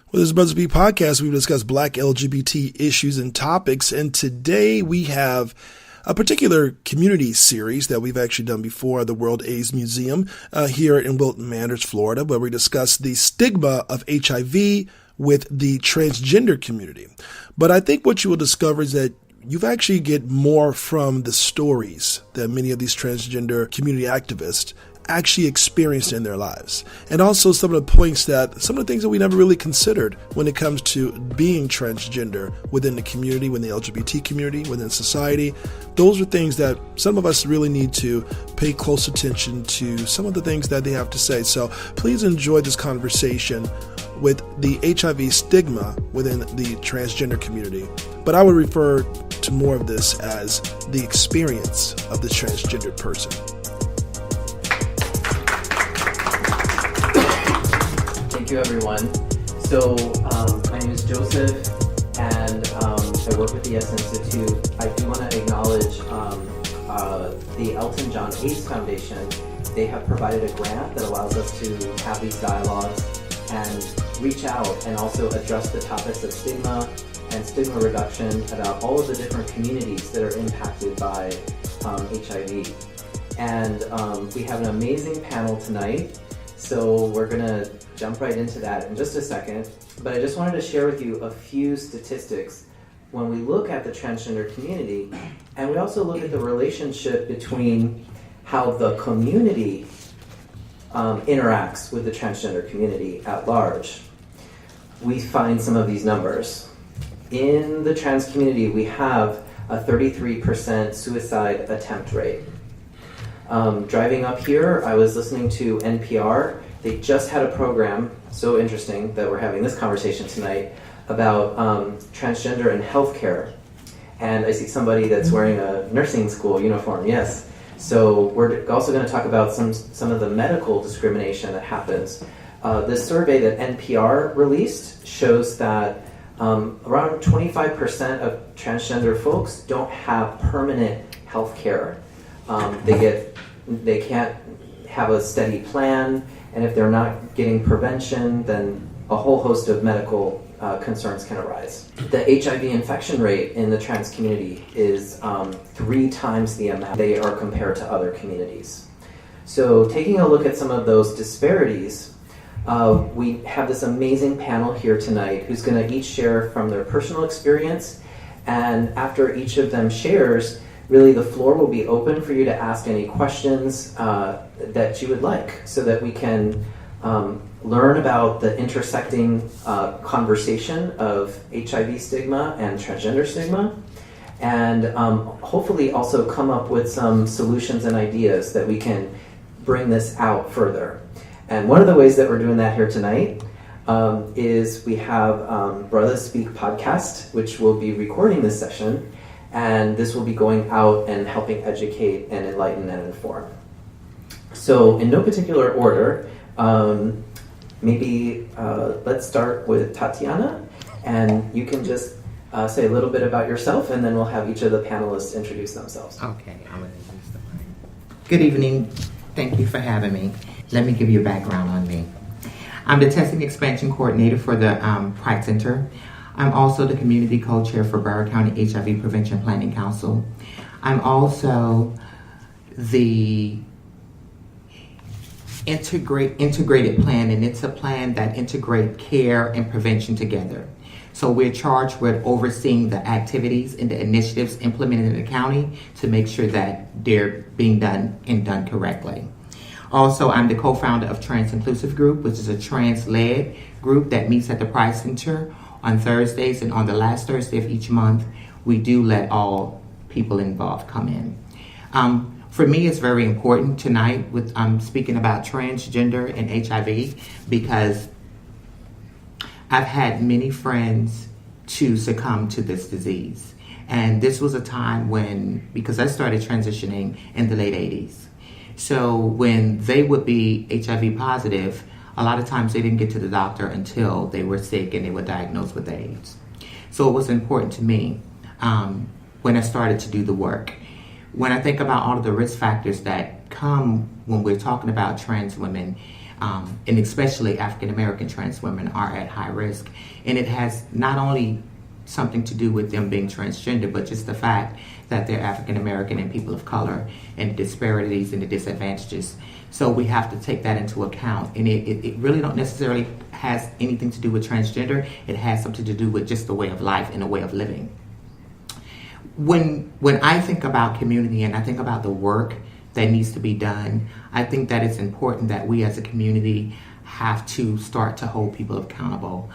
Well, this is Brothers Be Podcast. We discuss Black LGBT issues and topics, and today we have a particular community series that we've actually done before, the World AIDS Museum here in Wilton Manors, Florida, where we discuss the stigma of HIV with the transgender community. But I think what you will discover is that you actually get more from the stories that many of these transgender community activists actually experienced in their lives. And also some of the things that we never really considered when it comes to being transgender within the community, within the LGBT community, within society. Those are things that some of us really need to pay close attention to, some of the things that they have to say. So please enjoy this conversation with the HIV stigma within the transgender community. But I would refer to more of this as the experience of the transgendered person. Thank you, everyone. So, my name is Joseph, and I work with the S Institute. I do want to acknowledge the Elton John AIDS Foundation. They have provided a grant that allows us to have these dialogues and reach out and also address the topics of stigma and stigma reduction about all of the different communities that are impacted by HIV. And we have an amazing panel tonight. So we're going to jump right into that in just a second. But I just wanted to share with you a few statistics when we look at the transgender community, and we also look at the relationship between how the community interacts with the transgender community at large. We find some of these numbers. In the trans community, we have a 33% suicide attempt rate. Driving up here, I was listening to NPR. They just had a program, so interesting that we're having this conversation tonight, about transgender and healthcare. And I see somebody that's wearing a nursing school uniform, yes. So we're also going to talk about some of the medical discrimination that happens. This survey that NPR released shows that around 25% of transgender folks don't have permanent health care. They can't have a steady plan, and if they're not getting prevention, then a whole host of medical concerns can arise. The HIV infection rate in the trans community is 3 times the amount they are compared to other communities. So taking a look at some of those disparities, we have this amazing panel here tonight who's going to each share from their personal experience, and after each of them shares, really the floor will be open for you to ask any questions that you would like, so that we can learn about the intersecting conversation of HIV stigma and transgender stigma, and hopefully also come up with some solutions and ideas that we can bring this out further. And one of the ways that we're doing that here tonight is we have Brothers Speak podcast, which will be recording this session, and this will be going out and helping educate and enlighten and inform. So in no particular order, maybe let's start with Tatiyana, and you can just say a little bit about yourself, and then we'll have each of the panelists introduce themselves. Okay, I'm going to introduce the mic. Good evening. Thank you for having me. Let me give you a background on me. I'm the Testing Expansion Coordinator for the Pride Center. I'm also the Community Co-Chair for Broward County HIV Prevention Planning Council. I'm also the integrated plan, and it's a plan that integrates care and prevention together. So we're charged with overseeing the activities and the initiatives implemented in the county to make sure that they're being done and done correctly. Also, I'm the co-founder of Trans Inclusive Group, which is a trans-led group that meets at the Pride Center on Thursdays, and on the last Thursday of each month, we do let all people involved come in. For me, it's very important tonight with speaking about transgender and HIV, because I've had many friends to succumb to this disease. And this was a time when, because I started transitioning in the late 80s. So when they would be HIV positive, a lot of times they didn't get to the doctor until they were sick and they were diagnosed with AIDS. So it was important to me when I started to do the work. When I think about all of the risk factors that come when we're talking about trans women, and especially African American trans women are at high risk. And it has not only something to do with them being transgender, but just the fact that they're African American and people of color, and the disparities and the disadvantages. So we have to take that into account. And it really don't necessarily has anything to do with transgender. It has something to do with just the way of life and the way of living. When I think about community and I think about the work that needs to be done, I think that it's important that we as a community have to start to hold people accountable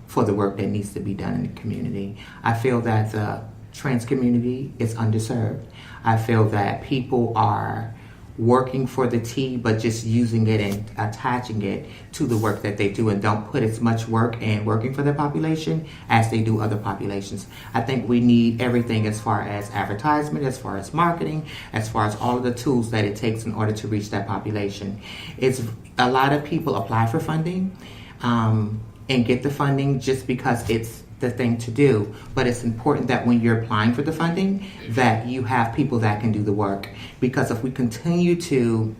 for the work that needs to be done in the community. I feel that the trans community is underserved. I feel that people are working for the T, but just using it and attaching it to the work that they do, and don't put as much work in working for their population as they do other populations. I think we need everything as far as advertisement, as far as marketing, as far as all of the tools that it takes in order to reach that population. It's a lot of people apply for funding and get the funding just because it's the thing to do, but it's important that when you're applying for the funding that you have people that can do the work, because if we continue to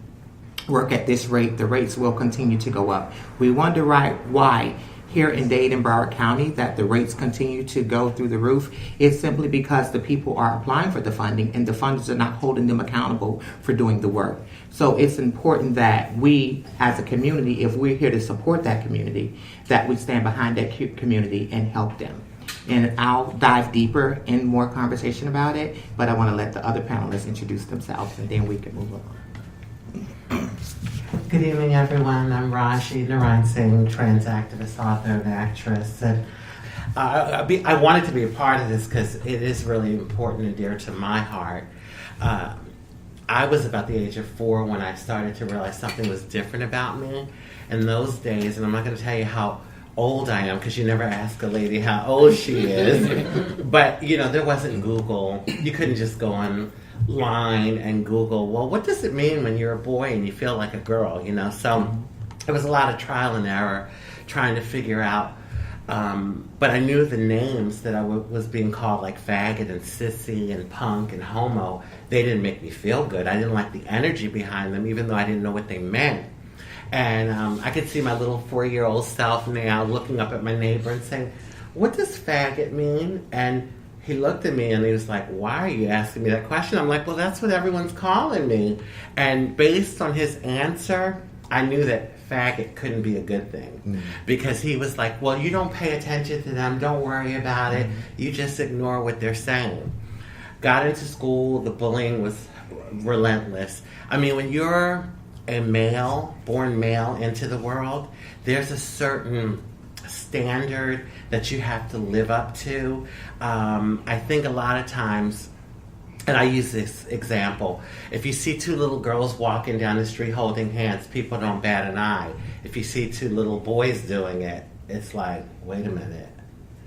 work at this rate, the rates will continue to go up. We wonder why here in Dade and Broward County that the rates continue to go through the roof. It's simply because the people are applying for the funding and the funders are not holding them accountable for doing the work. So it's important that we as a community, if we're here to support that community, that we stand behind that community and help them. And I'll dive deeper in more conversation about it, but I want to let the other panelists introduce themselves and then we can move on. Good evening, everyone. I'm Rejee Narinesingh, trans activist, author, and actress. And I wanted to be a part of this because it is really important and dear to my heart. I was about the age of 4 when I started to realize something was different about me. In those days, and I'm not going to tell you how old I am because you never ask a lady how old she is, but there wasn't Google. You couldn't just go online and Google, well, what does it mean when you're a boy and you feel like a girl, So it was a lot of trial and error trying to figure out, but I knew the names that I was being called, like faggot and sissy and punk and homo. They didn't make me feel good. I didn't like the energy behind them, even though I didn't know what they meant. And I could see my little 4-year-old self now looking up at my neighbor and saying, what does faggot mean? And he looked at me and he was like, why are you asking me that question? I'm like, well, that's what everyone's calling me. And based on his answer, I knew that faggot couldn't be a good thing. Because he was like, well, you don't pay attention to them. Don't worry about it. You just ignore what they're saying. Got into school. The bullying was relentless. I mean, when you're a male, born male into the world, there's a certain standard that you have to live up to. I think a lot of times, and I use this example, if you see 2 little girls walking down the street holding hands, people don't bat an eye. If you see 2 little boys doing it, it's like, wait a minute.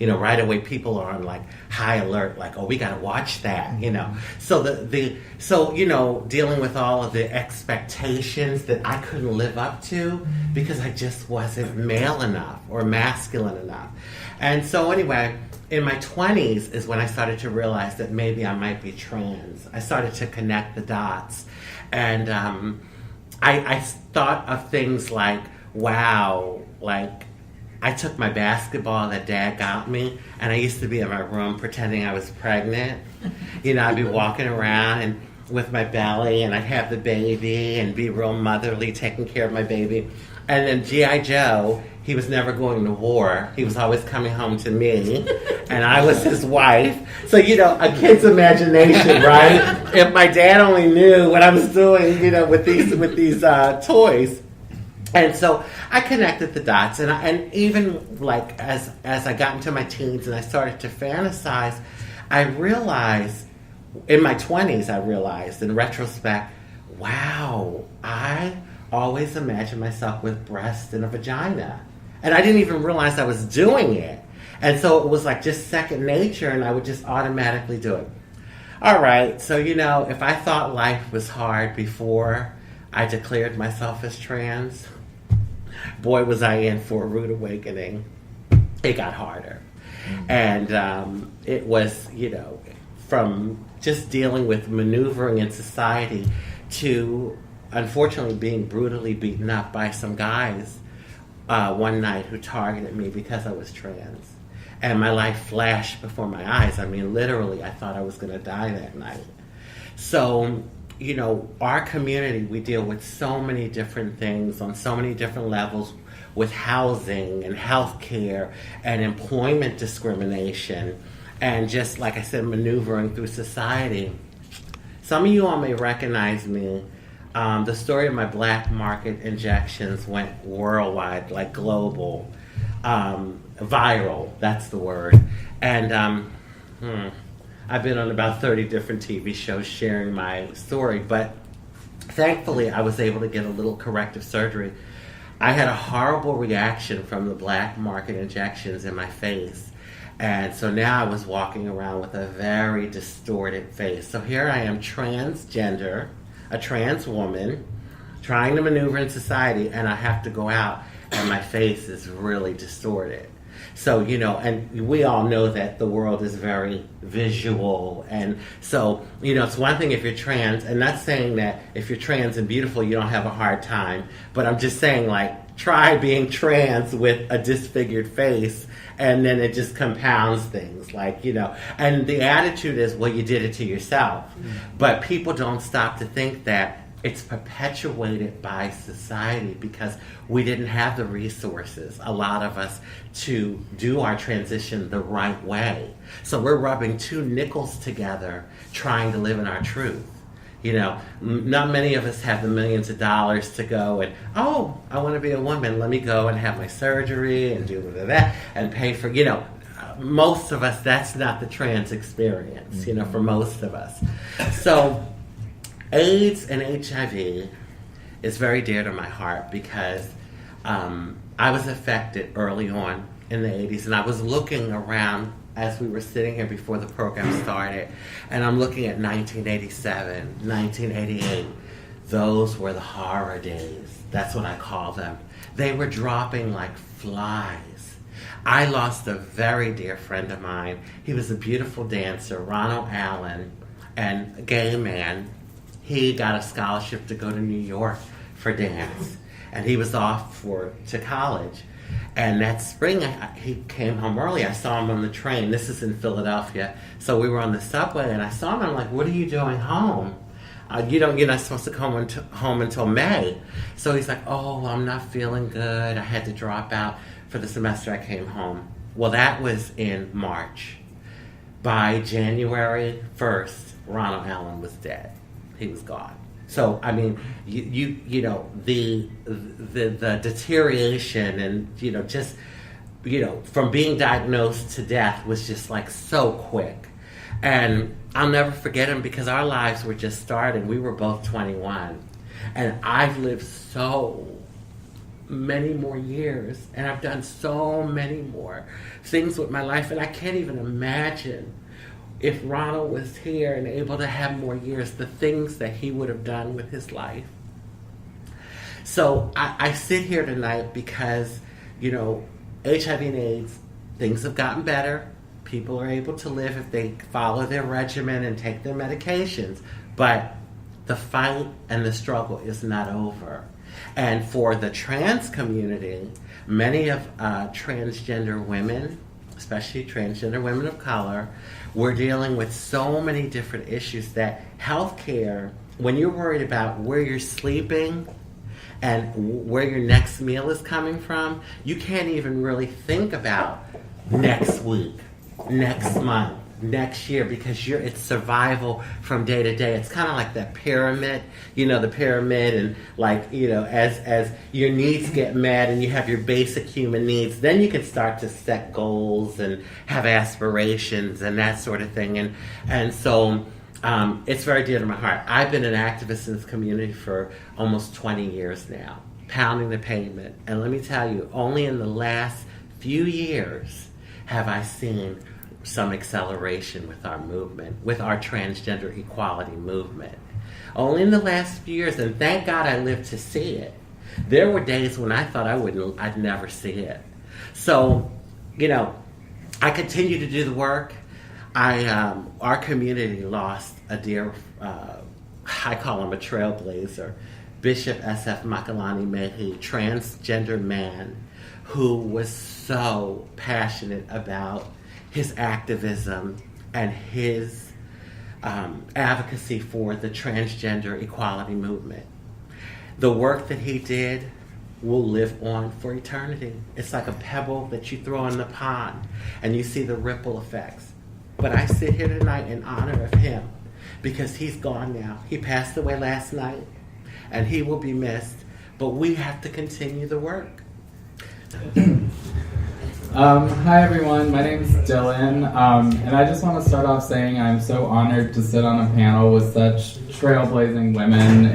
Right away people are on like high alert, like, oh, we got to watch that, So dealing with all of the expectations that I couldn't live up to because I just wasn't male enough or masculine enough. And so anyway, in my 20s is when I started to realize that maybe I might be trans. I started to connect the dots. And I thought of things like, wow, like, I took my basketball that Dad got me, and I used to be in my room pretending I was pregnant. I'd be walking around and with my belly, and I'd have the baby and be real motherly, taking care of my baby. And then G.I. Joe, he was never going to war. He was always coming home to me, and I was his wife. So, a kid's imagination, right? If my dad only knew what I was doing, with these toys. And so I connected the dots, and even like as I got into my teens and I started to fantasize, I realized in my 20s, I realized in retrospect, wow, I always imagined myself with breasts and a vagina, and I didn't even realize I was doing it. And so it was like just second nature, and I would just automatically do it. All right, so if I thought life was hard before I declared myself as trans, boy, was I in for a rude awakening. It got harder. And it was, from just dealing with maneuvering in society to unfortunately being brutally beaten up by some guys one night who targeted me because I was trans. And my life flashed before my eyes. I mean, literally, I thought I was going to die that night. So, you know, our community, we deal with so many different things on so many different levels, with housing and healthcare and employment discrimination, and just, like I said, maneuvering through society. Some of you all may recognize me. The story of my black market injections went worldwide, like global, viral, that's the word. And I've been on about 30 different TV shows sharing my story, but thankfully I was able to get a little corrective surgery. I had a horrible reaction from the black market injections in my face. And so now I was walking around with a very distorted face. So here I am, transgender, a trans woman, trying to maneuver in society, and I have to go out and my face is really distorted. So, you know, and we all know that the world is very visual. And so, you know, it's one thing if you're trans, and not saying that if you're trans and beautiful, you don't have a hard time, but I'm just saying, like, try being trans with a disfigured face, and then it just compounds things, like, you know. And the attitude is, well, you did it to yourself. But people don't stop to think that it's perpetuated by society because we didn't have the resources, a lot of us, to do our transition the right way. So we're rubbing two nickels together trying to live in our truth. You know, not many of us have the millions of dollars to go and, oh, I want to be a woman, let me go and have my surgery and do that and pay for, you know, most of us, that's not the trans experience, you know, for most of us. So AIDS and HIV is very dear to my heart because I was affected early on in the 80s, and I was looking around as we were sitting here before the program started, and I'm looking at 1987, 1988. Those were the horror days. That's what I call them. They were dropping like flies. I lost a very dear friend of mine. He was a beautiful dancer, Ronald Allen, and a gay man. He got a scholarship to go to New York for dance, and he was off to college. And that spring, he came home early. I saw him on the train. This is in Philadelphia. So we were on the subway, and I saw him. I'm like, what are you doing home? You're not supposed to come home until May. So he's like, oh, I'm not feeling good. I had to drop out for the semester. I came home. Well, that was in March. By January 1st, Ronald Allen was dead. He was gone. So, I mean, you know, the deterioration and, you know, just, you know, from being diagnosed to death was just like so quick. And I'll never forget him because our lives were just starting. We were both 21. And I've lived so many more years, and I've done so many more things with my life, and I can't even imagine if Ronald was here and able to have more years, the things that he would have done with his life. So I sit here tonight because, you know, HIV and AIDS, things have gotten better. People are able to live if they follow their regimen and take their medications. But the fight and the struggle is not over. And for the trans community, many of transgender women, especially transgender women of color, we're dealing with so many different issues that healthcare, when you're worried about where you're sleeping and where your next meal is coming from, you can't even really think about next week, next month, next year, because it's survival from day to day. It's kind of like that pyramid, you know, the pyramid, and like, you know, as your needs get met and you have your basic human needs, then you can start to set goals and have aspirations and that sort of thing. And so it's very dear to my heart. I've been an activist in this community for almost 20 years now, pounding the pavement. And let me tell you, only in the last few years have I seen some acceleration with our movement, with our transgender equality movement. Only in the last few years, and thank God I lived to see it. There were days when I thought I'd never see it. So, you know, I continue to do the work. Our community lost a dear, I call him a trailblazer, Bishop S.F. Makalani Mehi, transgender man who was so passionate about his activism and his advocacy for the transgender equality movement. The work that he did will live on for eternity. It's like a pebble that you throw in the pond and you see the ripple effects. But I sit here tonight in honor of him because he's gone now. He passed away last night and he will be missed, but we have to continue the work. Hi everyone, my name is Dillion, and I just want to start off saying I'm so honored to sit on a panel with such trailblazing women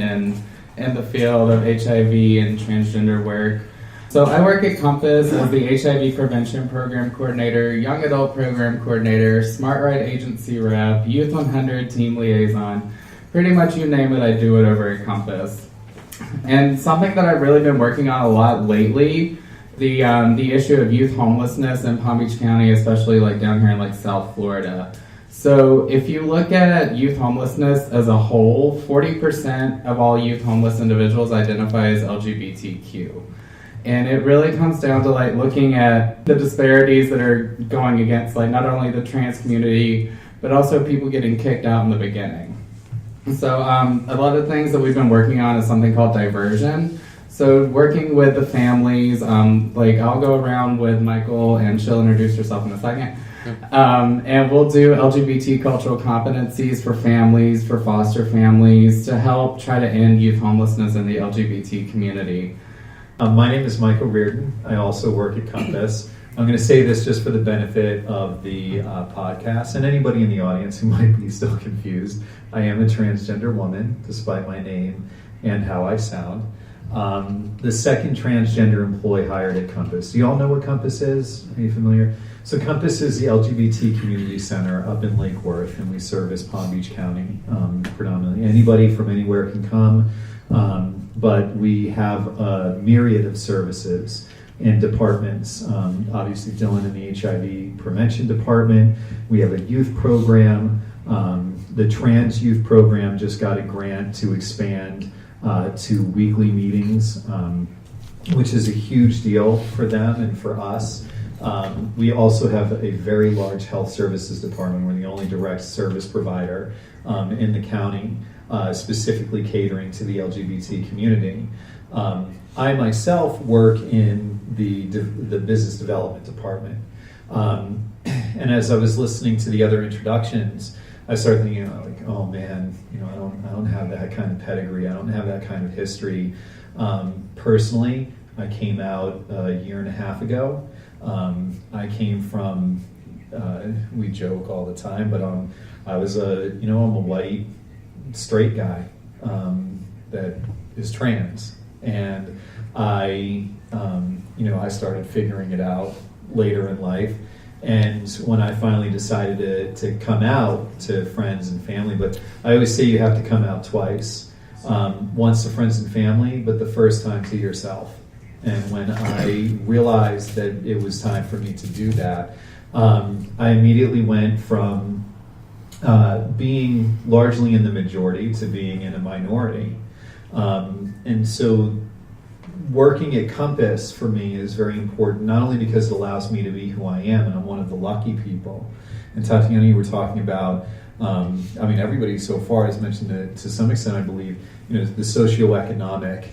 in the field of HIV and transgender work. So I work at Compass as the HIV Prevention Program Coordinator, Young Adult Program Coordinator, Smart Ride Agency Rep, Youth 100 Team Liaison. Pretty much you name it, I do it over at Compass. And something that I've really been working on a lot lately, the issue of youth homelessness in Palm Beach County, especially like down here in like South Florida. So if you look at youth homelessness as a whole, 40% of all youth homeless individuals identify as LGBTQ. And it really comes down to like looking at the disparities that are going against like not only the trans community, but also people getting kicked out in the beginning. So a lot of things that we've been working on is something called diversion. So working with the families, like I'll go around with Michael and she'll introduce herself in a second. And we'll do LGBT cultural competencies for families, for foster families, to help try to end youth homelessness in the LGBT community. My name is Michael Reardon. I also work at Compass. I'm going to say this just for the benefit of the podcast and anybody in the audience who might be still confused. I am a transgender woman, despite my name and how I sound. The second transgender employee hired at Compass. Do you all know what Compass is? Are you familiar? So Compass is the LGBT Community Center up in Lake Worth, and we service Palm Beach County predominantly. Anybody from anywhere can come, but we have a myriad of services and departments. Obviously, Dillion in the HIV Prevention Department. We have a youth program. The Trans Youth Program just got a grant to expand to weekly meetings, which is a huge deal for them and for us. We also have a very large health services department. We're the only direct service provider in the county, specifically catering to the LGBT community. I myself work in the business development department. And as I was listening to the other introductions, I started thinking, like, oh man, I don't have that kind of pedigree. I don't have that kind of history. Personally, I came out a year and a half ago. I came from, we joke all the time, but I was I'm a white straight guy that is trans, and I started figuring it out later in life. And when I finally decided to come out to friends and family, but I always say you have to come out twice. Once to friends and family, but the first time to yourself. And when I realized that it was time for me to do that, I immediately went from being largely in the majority to being in a minority. And so working at Compass for me is very important, not only because it allows me to be who I am, and I'm one of the lucky people. And Tatiyana, you were talking about, everybody so far has mentioned it to some extent, I believe, the socioeconomic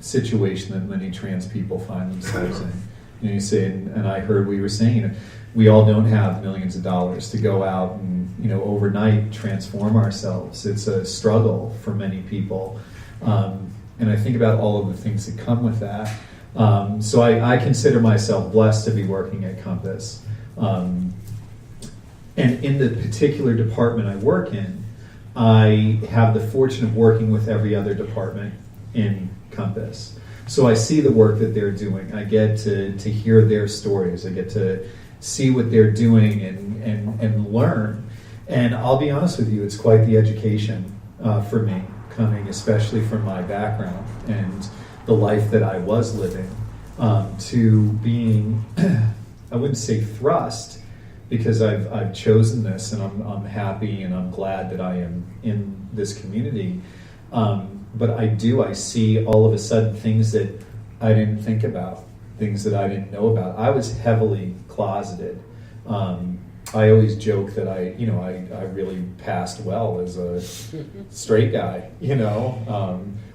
situation that many trans people find themselves in. You say, and I heard what you were saying, we all don't have millions of dollars to go out and, overnight transform ourselves. It's a struggle for many people. And I think about all of the things that come with that. So I consider myself blessed to be working at Compass. And in the particular department I work in, I have the fortune of working with every other department in Compass. So I see the work that they're doing. I get to hear their stories. I get to see what they're doing and learn. And I'll be honest with you, it's quite the education for me, coming especially from my background and the life that I was living, to being, I wouldn't say thrust, because I've chosen this and I'm happy and I'm glad that I am in this community. but I see all of a sudden things that I didn't think about, things that I didn't know about. I was heavily closeted. I always joke that I really passed well as a straight guy.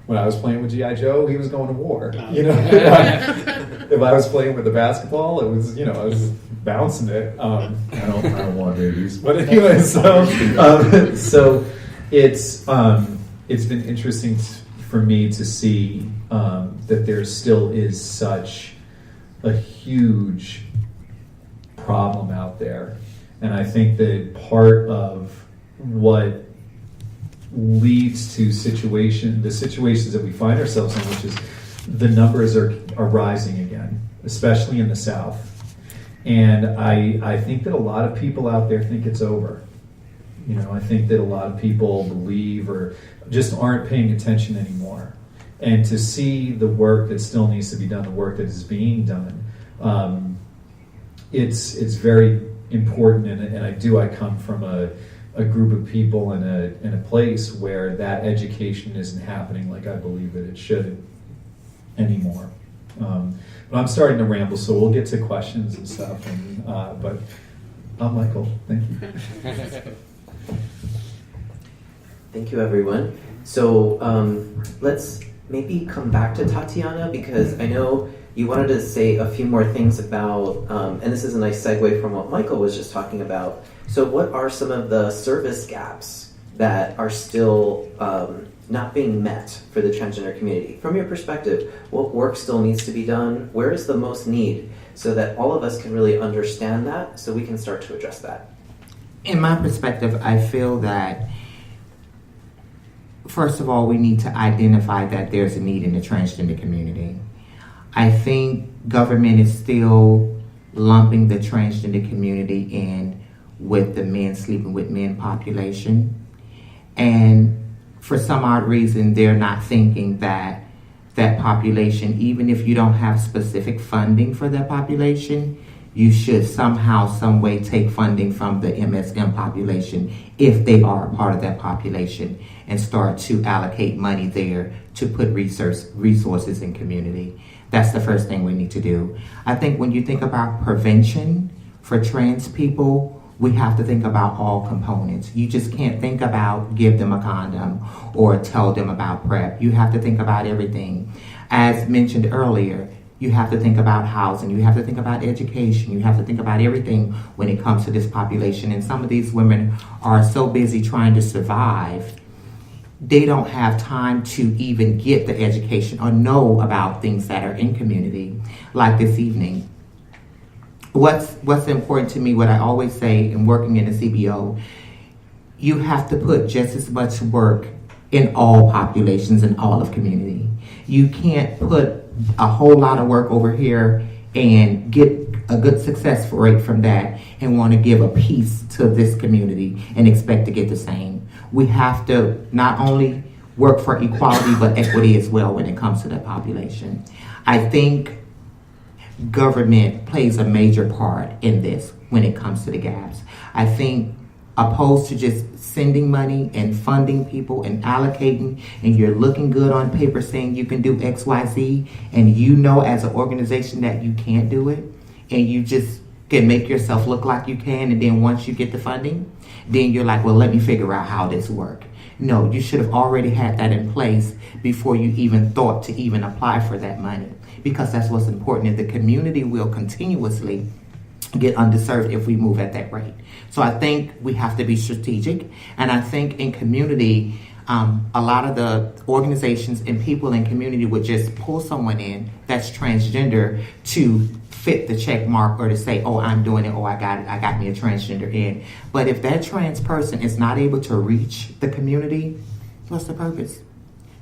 When I was playing with G.I. Joe, he was going to war. If I was playing with the basketball, it was I was bouncing it. I don't want babies, but anyway. So it's been interesting for me to see that there still is such a huge problem out there. And I think that part of what leads to the situations that we find ourselves in, which is the numbers are rising again, especially in the South. And I think that a lot of people out there think it's over. I think that a lot of people believe or just aren't paying attention anymore. And to see the work that still needs to be done, the work that is being done, it's very important. And I come from a group of people in a place where that education isn't happening like I believe that it should anymore. But I'm starting to ramble, so we'll get to questions and stuff. But Michael, thank you. Thank you, everyone. So let's maybe come back to Tatiyana, because I know you wanted to say a few more things about, and this is a nice segue from what Michael was just talking about. So what are some of the service gaps that are still not being met for the transgender community? From your perspective, what work still needs to be done? Where is the most need, so that all of us can really understand that, so we can start to address that? In my perspective, I feel that first of all, we need to identify that there's a need in the transgender community. I think government is still lumping the transgender community in with the men sleeping with men population. And for some odd reason, they're not thinking that that population, even if you don't have specific funding for that population, you should somehow, some way take funding from the MSM population if they are a part of that population, and start to allocate money there to put resources in community. That's the first thing we need to do. I think when you think about prevention for trans people, we have to think about all components. You just can't think about give them a condom or tell them about PrEP. You have to think about everything. As mentioned earlier, you have to think about housing, you have to think about education, you have to think about everything when it comes to this population. And some of these women are so busy trying to survive, they don't have time to even get the education or know about things that are in community, like this evening. What's important to me, what I always say in working in a CBO, you have to put just as much work in all populations in all of community. You can't put a whole lot of work over here and get a good success rate from that and want to give a piece to this community and expect to get the same. We have to not only work for equality but equity as well when it comes to that population. I think government plays a major part in this when it comes to the gaps. I think opposed to just sending money and funding people and allocating, and you're looking good on paper saying you can do X, Y, Z, and you know as an organization that you can't do it, and you just can make yourself look like you can, and then once you get the funding, then you're like, well, let me figure out how this works. No, you should have already had that in place before you even thought to even apply for that money, because that's what's important, and the community will continuously get underserved if we move at that rate. So I think we have to be strategic, and I think in community, a lot of the organizations and people in community would just pull someone in that's transgender to fit the check mark, or to say, oh, I'm doing it, or I got me a transgender in. But if that trans person is not able to reach the community, what's the purpose?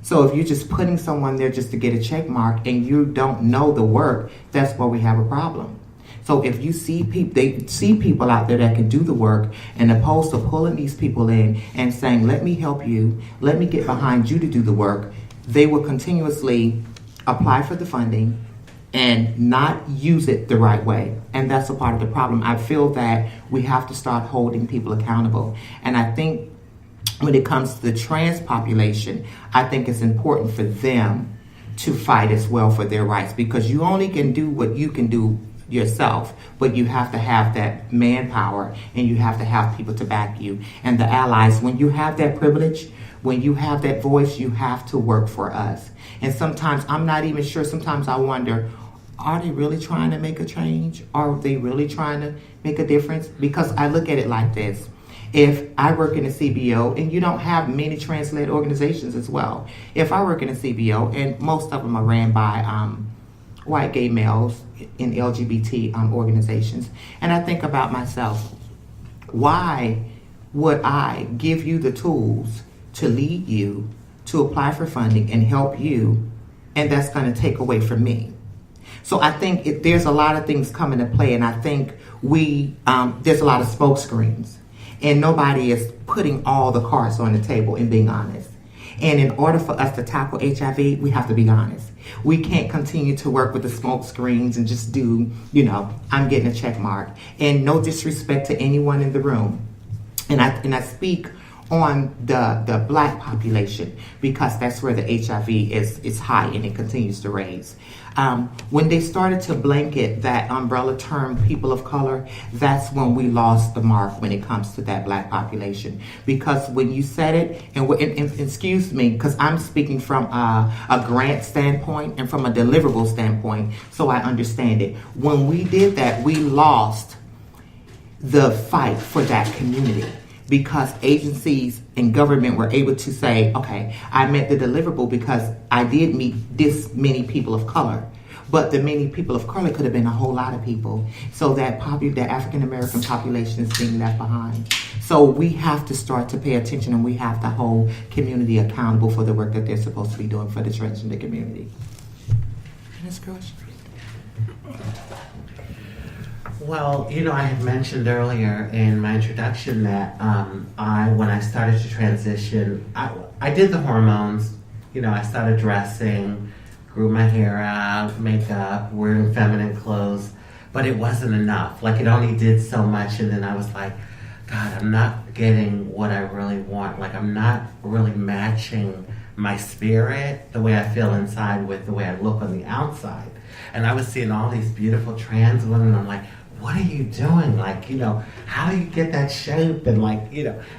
So if you're just putting someone there just to get a check mark and you don't know the work, that's where we have a problem. So if you see people out there that can do the work, and opposed to pulling these people in and saying, let me help you, let me get behind you to do the work, they will continuously apply for the funding and not use it the right way. And that's a part of the problem. I feel that we have to start holding people accountable. And I think when it comes to the trans population, I think it's important for them to fight as well for their rights, because you only can do what you can do yourself, but you have to have that manpower and you have to have people to back you and the allies. When you have that privilege, when you have that voice, you have to work for us. And sometimes I'm not even sure, sometimes I wonder, are they really trying to make a change? Are they really trying to make a difference? Because I look at it like this. If I work in a CBO, and you don't have many trans-led organizations as well. If I work in a CBO, and most of them are ran by white gay males in LGBT organizations, and I think about myself, why would I give you the tools to lead you, to apply for funding and help you, and that's going to take away from me? So I think there's a lot of things coming to play, and I think there's a lot of smoke screens. And nobody is putting all the cards on the table and being honest. And in order for us to tackle HIV, we have to be honest. We can't continue to work with the smoke screens and just do, I'm getting a check mark. And no disrespect to anyone in the room. And I speak on the Black population because that's where the HIV is high and it continues to raise. When they started to blanket that umbrella term, people of color, that's when we lost the mark when it comes to that Black population. Because when you said it, and excuse me, because I'm speaking from a grant standpoint and from a deliverable standpoint, so I understand it. When we did that, we lost the fight for that community. Because agencies and government were able to say, okay, I met the deliverable because I did meet this many people of color. But the many people of color could have been a whole lot of people. So that the African American population is being left behind. So we have to start to pay attention, and we have to hold community accountable for the work that they're supposed to be doing for the transgender community. Next question. Well, I had mentioned earlier in my introduction that when I started to transition, I did the hormones. I started dressing, grew my hair out, makeup, wearing feminine clothes, but it wasn't enough. Like, it only did so much, and then I was like, God, I'm not getting what I really want. Like, I'm not really matching my spirit, the way I feel inside, with the way I look on the outside. And I was seeing all these beautiful trans women, and I'm like, what are you doing? Like, how do you get that shape? And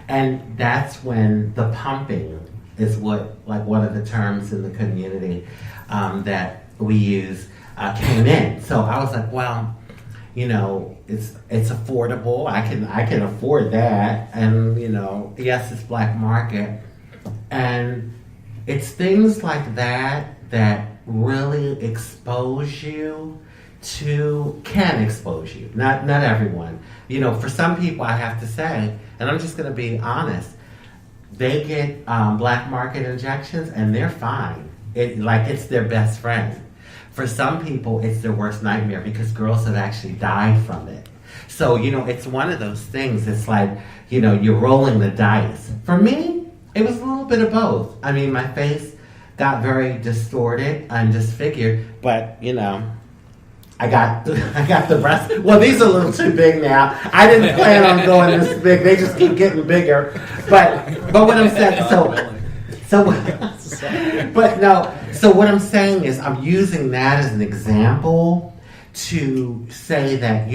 and that's when the pumping is one of the terms in the community that we use came in. So I was like, well, it's affordable. I can afford that. And, yes, it's black market. And it's things like that really expose you can expose you. Not everyone. For some people, I have to say, and I'm just going to be honest, they get black market injections and they're fine. It's their best friend. For some people, it's their worst nightmare because girls have actually died from it. So, it's one of those things. It's like, you're rolling the dice. For me, it was a little bit of both. I mean, my face got very distorted and disfigured, but, I got the breasts. Well, these are a little too big now. I didn't plan on going this big. They just keep getting bigger. But what I'm saying, so what I'm saying is I'm using that as an example to say that,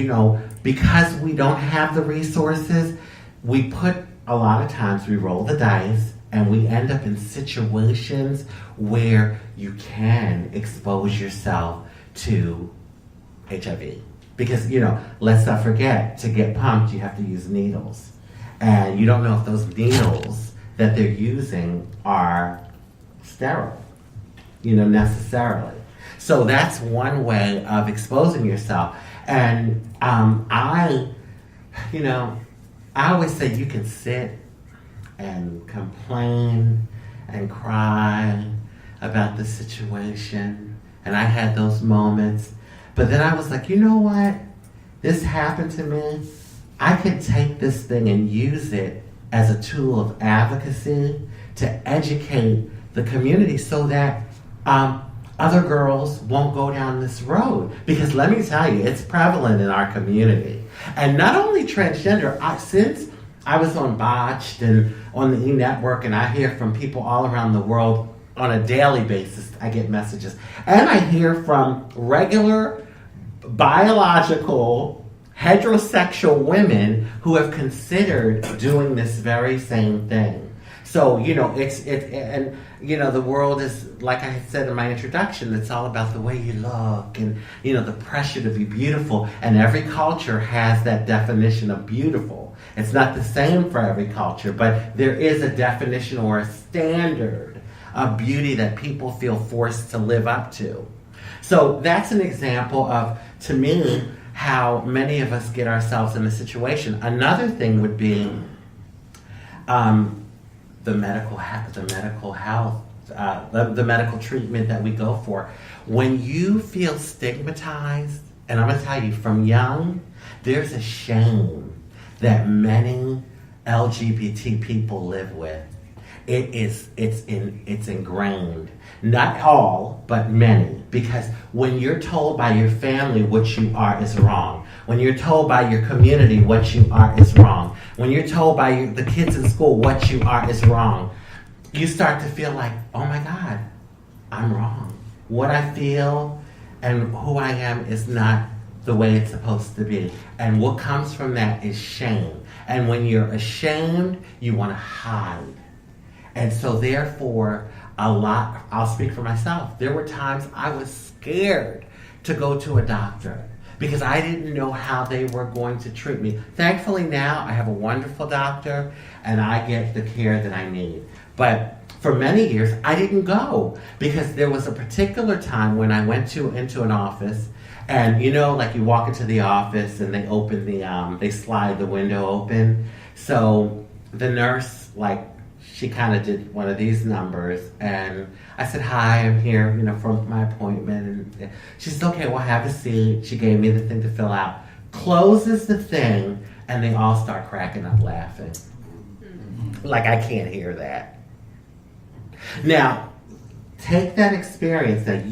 because we don't have the resources, we put a lot of times we roll the dice and we end up in situations where you can expose yourself to HIV. Because, let's not forget, to get pumped, you have to use needles. And you don't know if those needles that they're using are sterile, necessarily. So that's one way of exposing yourself. And I always say you can sit and complain and cry about the situation. And I had those moments. But then I was like, you know what? This happened to me. I could take this thing and use it as a tool of advocacy to educate the community so that other girls won't go down this road. Because let me tell you, it's prevalent in our community. And not only transgender, since I was on Botched and on the E! Network, and I hear from people all around the world on a daily basis. I get messages. And I hear from regular, biological, heterosexual women who have considered doing this very same thing. So, the world is, like I said in my introduction, it's all about the way you look and, the pressure to be beautiful. And every culture has that definition of beautiful. It's not the same for every culture, but there is a definition or a standard of beauty that people feel forced to live up to. So that's an example of, to me, how many of us get ourselves in a situation. Another thing would be the medical treatment that we go for. When you feel stigmatized, and I'm going to tell you, from young, there's a shame that many LGBT people live with. It's ingrained. Not all, but many. Because when you're told by your family what you are is wrong, when you're told by your community what you are is wrong, when you're told by the kids in school what you are is wrong, you start to feel like, oh my God, I'm wrong. What I feel and who I am is not the way it's supposed to be. And what comes from that is shame. And when you're ashamed, you want to hide. And so therefore, I'll speak for myself. There were times I was scared to go to a doctor because I didn't know how they were going to treat me. Thankfully now I have a wonderful doctor and I get the care that I need. But for many years I didn't go because there was a particular time when I went into an office, and like you walk into the office and they open they slide the window open. So the nurse, she kind of did one of these numbers, and I said, hi, I'm here, for my appointment. And she said, okay, well, have a seat. She gave me the thing to fill out. Closes the thing, and they all start cracking up laughing. Like, I can't hear that. Now, take that experience that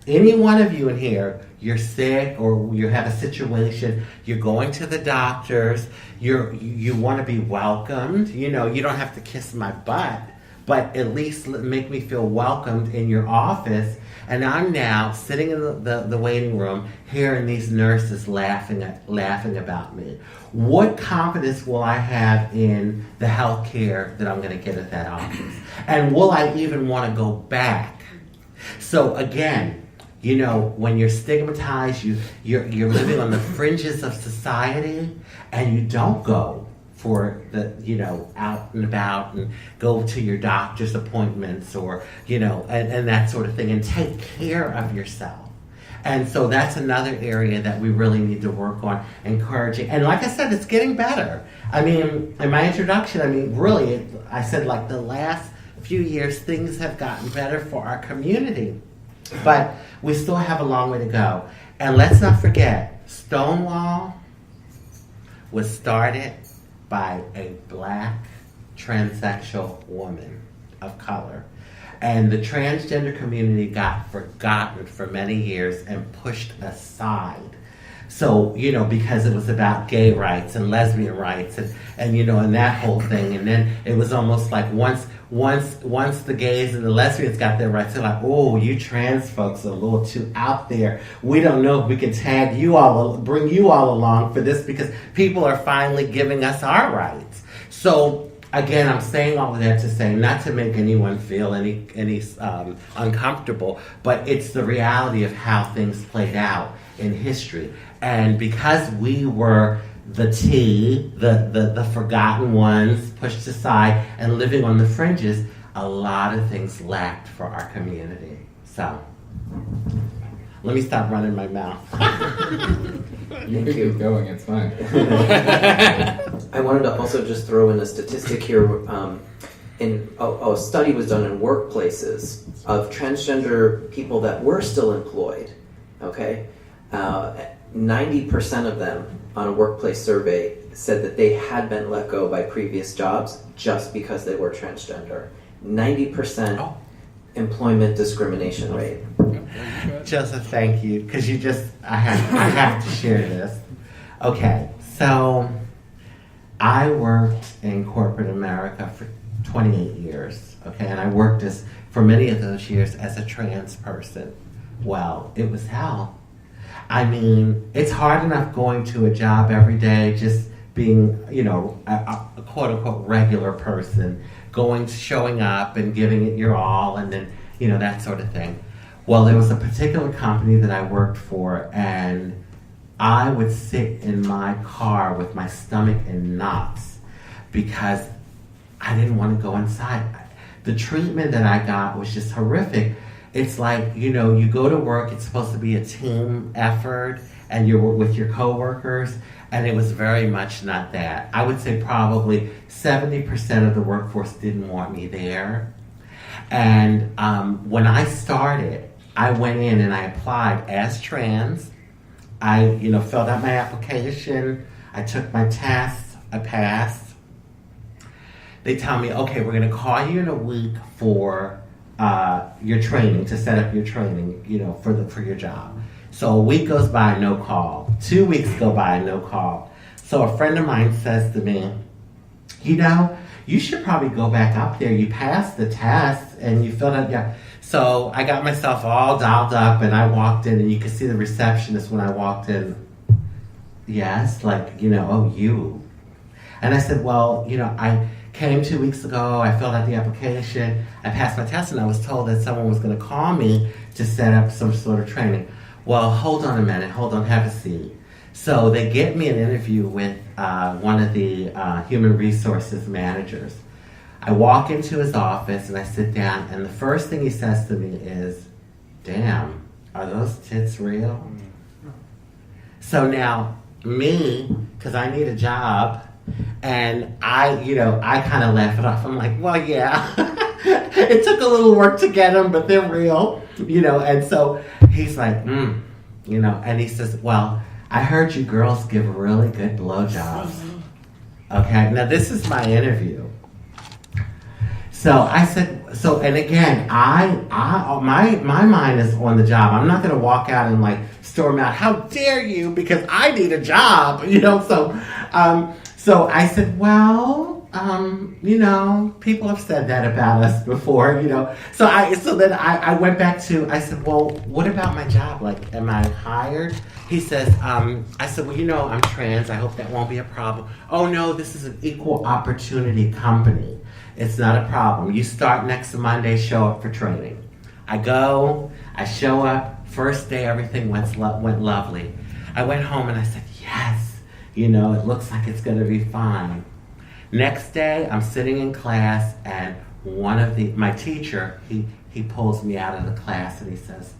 any one of you in here, you're sick or you have a situation, you're going to the doctors, you want to be welcomed. You don't have to kiss my butt, but at least make me feel welcomed in your office. And I'm now sitting in the waiting room hearing these nurses laughing about me. What confidence will I have in the health care that I'm going to get at that office? And will I even want to go back? So again, when you're stigmatized, you're living on the fringes of society, and you don't go for the, out and about and go to your doctor's appointments or, and that sort of thing, and take care of yourself. And so that's another area that we really need to work on, encouraging. And like I said, it's getting better. I mean, in my introduction, really, I said the last few years, things have gotten better for our community. But we still have a long way to go. And let's not forget, Stonewall was started by a black transsexual woman of color. And the transgender community got forgotten for many years and pushed aside. So, because it was about gay rights and lesbian rights and that whole thing. And then it was almost like once the gays and the lesbians got their rights, they're like, oh, you trans folks are a little too out there. We don't know if we can bring you all along for this because people are finally giving us our rights. So again, I'm saying all of that to say, not to make anyone feel any uncomfortable, but it's the reality of how things played out in history. And because we were the forgotten ones, pushed aside and living on the fringes, a lot of things lacked for our community. So, let me stop running my mouth. You can keep going, it's fine. I wanted to also just throw in a statistic here. A study was done in workplaces of transgender people that were still employed. Okay, 90% of them on a workplace survey said that they had been let go by previous jobs just because they were transgender. 90% employment discrimination rate. Joseph, thank you, because I have to share this. Okay, so I worked in corporate America for 28 years, okay, and I worked for many of those years as a trans person. Well, it was hell. I mean, it's hard enough going to a job every day, just being, a quote-unquote regular person, showing up and giving it your all, and then, that sort of thing. Well, there was a particular company that I worked for, and I would sit in my car with my stomach in knots because I didn't want to go inside. The treatment that I got was just horrific. It's like, you go to work, it's supposed to be a team effort, and you're with your coworkers, and it was very much not that. I would say probably 70% of the workforce didn't want me there. And when I started, I went in and I applied as trans. I, filled out my application. I took my test. I passed. They tell me, okay, we're going to call you in a week for your training, to set up your training, for your job. So a week goes by, no call. 2 weeks go by, no call. So a friend of mine says to me, you should probably go back up there. You passed the test and you filled out, yeah. So I got myself all dialed up and I walked in, and you could see the receptionist when I walked in. Yes, oh, you. And I said, well, I came 2 weeks ago, I filled out the application, I passed my test, and I was told that someone was going to call me to set up some sort of training. Well, hold on a minute, have a seat. So they get me an interview with one of the human resources managers. I walk into his office and I sit down, and the first thing he says to me is, damn, are those tits real? So now, me, because I need a job, and I kind of laugh it off. I'm like, well, yeah, it took a little work to get them, but they're real, and so he's like, and he says, well, I heard you girls give really good blowjobs. Okay, now this is my interview. So I said, and again, my mind is on the job. I'm not going to walk out and storm out, how dare you, because I need a job, so I said, well, people have said that about us before, So then I went back to, I said, well, what about my job? Am I hired? He says, I said, well, I'm trans. I hope that won't be a problem. Oh, no, this is an equal opportunity company. It's not a problem. You start next Monday, show up for training. I go, I show up. First day, everything went lovely. I went home and I said, yes, it looks like it's going to be fine. Next day, I'm sitting in class, and my teacher, he pulls me out of the class and he says,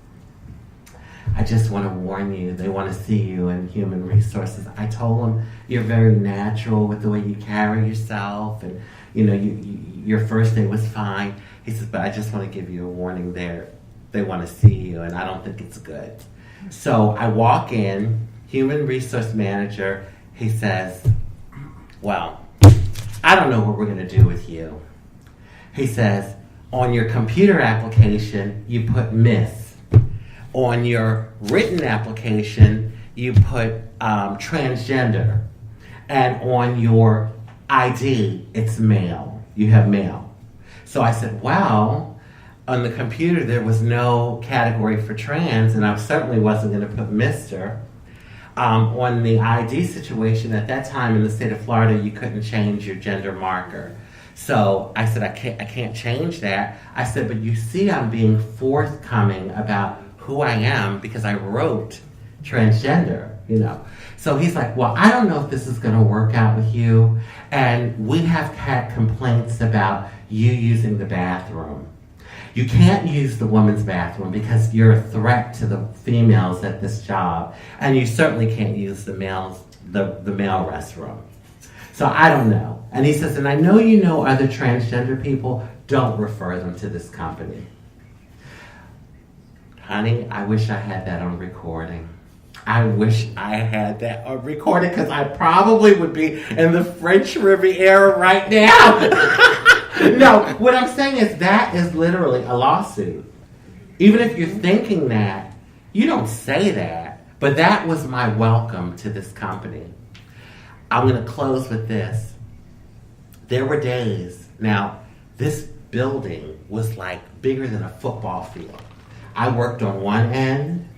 I just want to warn you, they want to see you in human resources. I told him, you're very natural with the way you carry yourself, and your first day was fine. He says, but I just want to give you a warning there. They want to see you, and I don't think it's good. So I walk in, human resource manager, he says, well, I don't know what we're going to do with you. He says, on your computer application, you put Miss. On your written application, you put transgender. And on your ID, it's male. You have male. So I said, well, on the computer, there was no category for trans, and I certainly wasn't going to put Mr. On the ID situation, at that time in the state of Florida, you couldn't change your gender marker. So I said, I can't change that. I said, but you see I'm being forthcoming about who I am because I wrote transgender, So he's like, well, I don't know if this is going to work out with you. And we have had complaints about you using the bathroom. You can't use the women's bathroom because you're a threat to the females at this job. And you certainly can't use the male restroom. So I don't know. And he says, and I know you know other transgender people, don't refer them to this company. Honey, I wish I had that on recording. I wish I had that on recording because I probably would be in the French Riviera right now. No, what I'm saying is that is literally a lawsuit. Even if you're thinking that, you don't say that. But that was my welcome to this company. I'm going to close with this. There were days. Now, this building was like bigger than a football field. I worked on one end,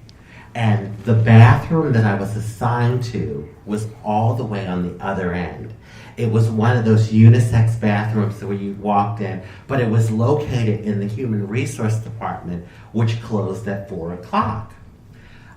and the bathroom that I was assigned to was all the way on the other end. It was one of those unisex bathrooms where you walked in, but it was located in the Human Resource Department, which closed at 4 o'clock.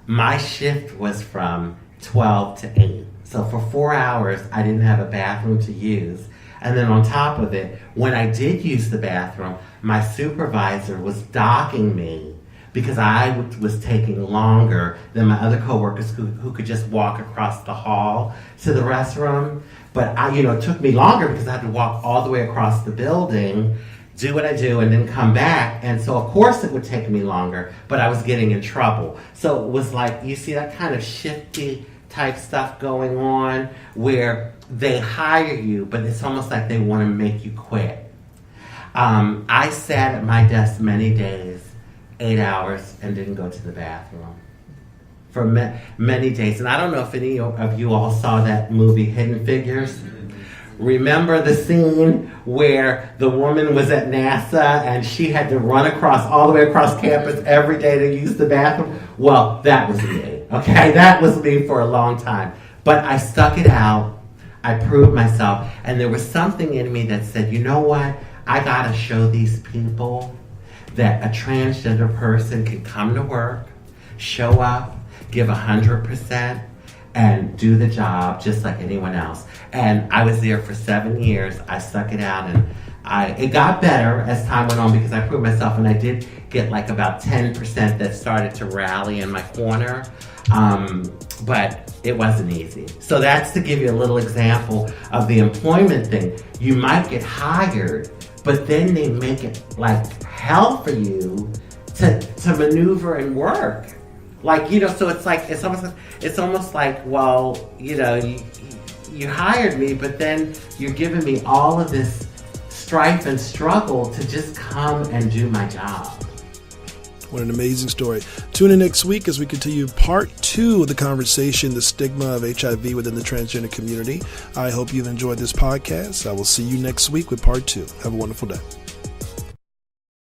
My shift was from 12 to 8. So for 4 hours, I didn't have a bathroom to use. And then on top of it, when I did use the bathroom, my supervisor was docking me because I was taking longer than my other coworkers who could just walk across the hall to the restroom. But it took me longer because I had to walk all the way across the building, do what I do, and then come back. And so, of course, it would take me longer, but I was getting in trouble. So it was like, you see that kind of shifty type stuff going on where they hire you, but it's almost like they want to make you quit. I sat at my desk many days, 8 hours, and didn't go to the bathroom for many days. And I don't know if any of you all saw that movie, Hidden Figures. Remember the scene where the woman was at NASA and she had to run all the way across campus every day to use the bathroom? Well, that was me, okay? That was me for a long time. But I stuck it out. I proved myself. And there was something in me that said, you know what? I got to show these people that a transgender person can come to work, show up, give 100%, and do the job just like anyone else. And I was there for 7 years. I stuck it out, and it got better as time went on because I proved myself, and I did get like about 10% that started to rally in my corner. But it wasn't easy. So that's to give you a little example of the employment thing. You might get hired, but then they make it like hell for you to maneuver and work. Like, so it's almost like, well, you hired me, but then you're giving me all of this strife and struggle to just come and do my job. What an amazing story. Tune in next week as we continue part 2 of the conversation, the stigma of HIV within the transgender community. I hope you've enjoyed this podcast. I will see you next week with part 2. Have a wonderful day.